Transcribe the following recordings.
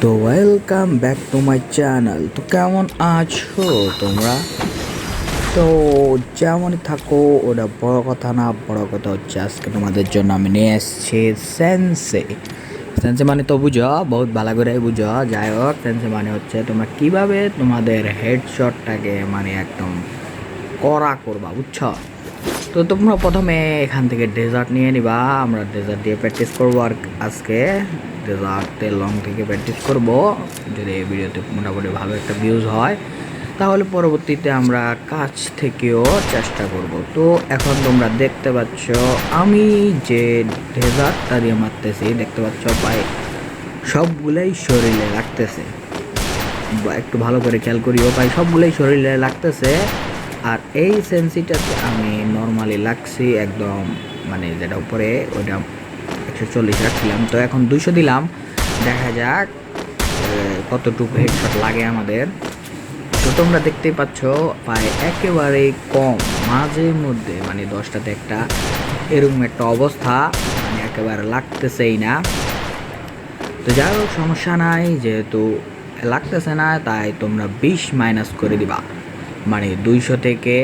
তো welcome back to my channel. তো কেমন আছো তোমরা? তো যেমনই থাকো, ওটা বড় কথা না। বড় কথা হচ্ছে আজকে তোমাদের জন্য আমি নিয়ে এসেছি সেন্সে। সেন্সে মানে তো বুঝো, বহুত ভালো করে বুঝো। যাই হোক, সেন্সে মানে হচ্ছে তোমরা কিভাবে তোমাদের হেডশটটাকে মানে একদম কড়া করবা, বুঝছো? তো তোমরা প্রথমে এখান থেকে ডেজার্ট নিয়ে নিবা। আমরা ডেজার্ট দিয়ে প্র্যাকটিস করবো আর আজকে ডেজার্টে লং থেকে প্র্যাকটিস করব। যদি এই ভিডিওতে মোটামুটি ভালো একটা ভিউজ হয় তাহলে পরবর্তীতে আমরা কাছ থেকেও চেষ্টা করব। তো এখন তোমরা দেখতে পাচ্ছ আমি যে ডেজার্টটা দিয়ে মারতেছি, দেখতে পাচ্ছ ভাই সবগুলোই শরীরে লাগতেছে। একটু ভালো করে খেয়াল করিও ভাই, সবগুলোই শরীরে লাগতেছে। আর এই সেন্সিটাতে আমি নর্মালি লাগছি একদম, মানে যেটা উপরে ওইটা 140 রাখছিলাম, তো এখন 200 দিলাম। দেখা যাক কতটুকু হেডশট লাগে আমাদের। তো তোমরা দেখতেই পাচ্ছ প্রায় একেবারে কম, মাঝে মধ্যে মানে 10টাতে একটা এরকম একটা অবস্থা, মানে একেবারে লাগতেছেই না। তো যাই হোক, সমস্যা নাই, যেহেতু লাগতেছে না তাই তোমরা 20 মাইনাস করে দিবা। মানে 200 থেকে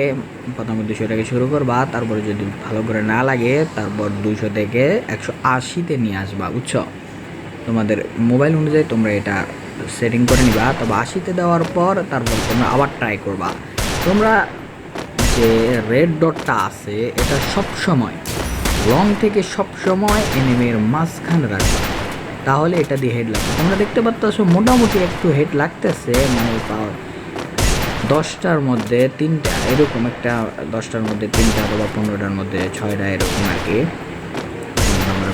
প্রথমে 200 থেকে শুরু করবা, তারপরে যদি ভালো করে না লাগে তারপর 200 থেকে 180-তে নিয়ে আসবা, বুঝছো? তোমাদের মোবাইল অনুযায়ী তোমরা এটা সেটিং করে নিবা। তবে 80-তে দেওয়ার পর তারপর তোমরা আবার ট্রাই করবা। তোমরা যে রেড ডটটা আছে এটা সব সময় লং থেকে সব সময় এনিমির মাঝখানে রাখবা, তাহলে এটা দিয়ে হেড লাগবে। তোমরা দেখতে পাচ্ছ মোটামুটি একটু হেড লাগতেছে, মানে 10টার মধ্যে 3টা এরকম, একটা 10টার মধ্যে 3টা অথবা 15টার মধ্যে 6টা এরকম আর কি,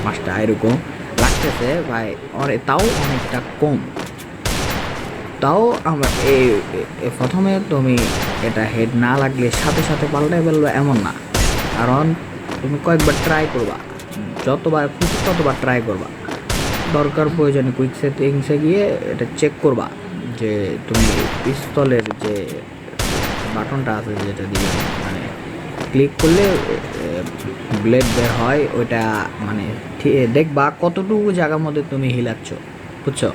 5টা এরকম লাগতেছে ভাই। তাও অনেকটা কম। তাও আমরা এই প্রথমে তুমি এটা হেড না লাগলে সাথে সাথে পাল্টাই ফেলবে এমন না, কারণ তুমি কয়েকবার ট্রাই করবা, যতবার খুশি ততবার ট্রাই করবা। দরকার প্রয়োজনে কুইক সেটিংসে গিয়ে এটা চেক করবা যে তুমি পিস্তলের যে বাটনটা আছে যেটা দিয়ে মানে ক্লিক করলে ব্লেড বের হয়, ওইটা মানে দেখবা কতটুকু জায়গার মধ্যে তুমি হিলাচ্ছ, বুঝছো?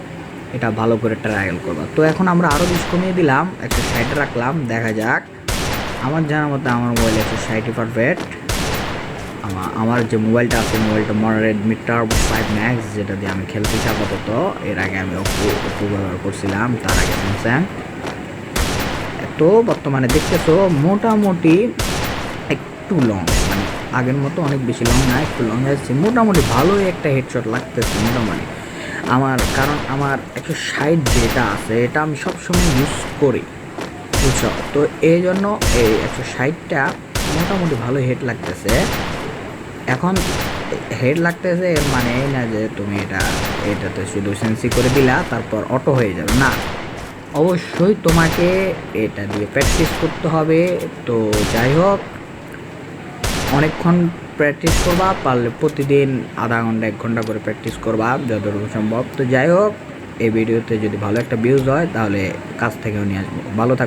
এটা ভালো করে ট্রায়াল করবা। তো এখন আমরা আরও 20 কমিয়ে দিলাম, 160 রাখলাম। দেখা যাক, আমার জানার মতো আমার মোবাইল 160 পারফেক্ট। আমার যে মোবাইলটা আছে, মোবাইলটা Redmi Turbo 5 Max, যেটা দিয়ে আমি খেলতেছি আপাতত। এর আগে আমি ওপো ব্যবহার করছিলাম, তার আগে স্যামসাং। তো বর্তমানে দেখতেছো মোটামুটি একটু লং, মানে আগের মতো অনেক বেশি লং না, একটু লং আসছে। মোটামুটি ভালোই একটা হেডশট লাগতেছে মোটামুটি আমার, কারণ আমার 160 যেটা আছে এটা আমি সবসময় ইউজ করি, বুঝছো? তো এই জন্য এই 160টা মোটামুটি ভালো হেড লাগতেছে। এখন হেড লাগতেছে এর মানে এই না যে তুমি এটাতে শুধু সেন্সি করে দিলা তারপর অটো হয়ে যাবে না, অবশ্যই তোমাকে এটা দিয়ে প্র্যাকটিস করতে হবে। তো যাই হোক, অনেকক্ষণ প্র্যাকটিস করবা, পারলে প্রতিদিন আধা ঘন্টা 1 ঘন্টা করে প্র্যাকটিস করবা যতটুকু সম্ভব। তো যাই হোক, এই ভিডিওতে যদি ভালো একটা ভিউজ হয় তাহলে কাছ থেকেও নিয়ে আসবো। ভালো থাকবে।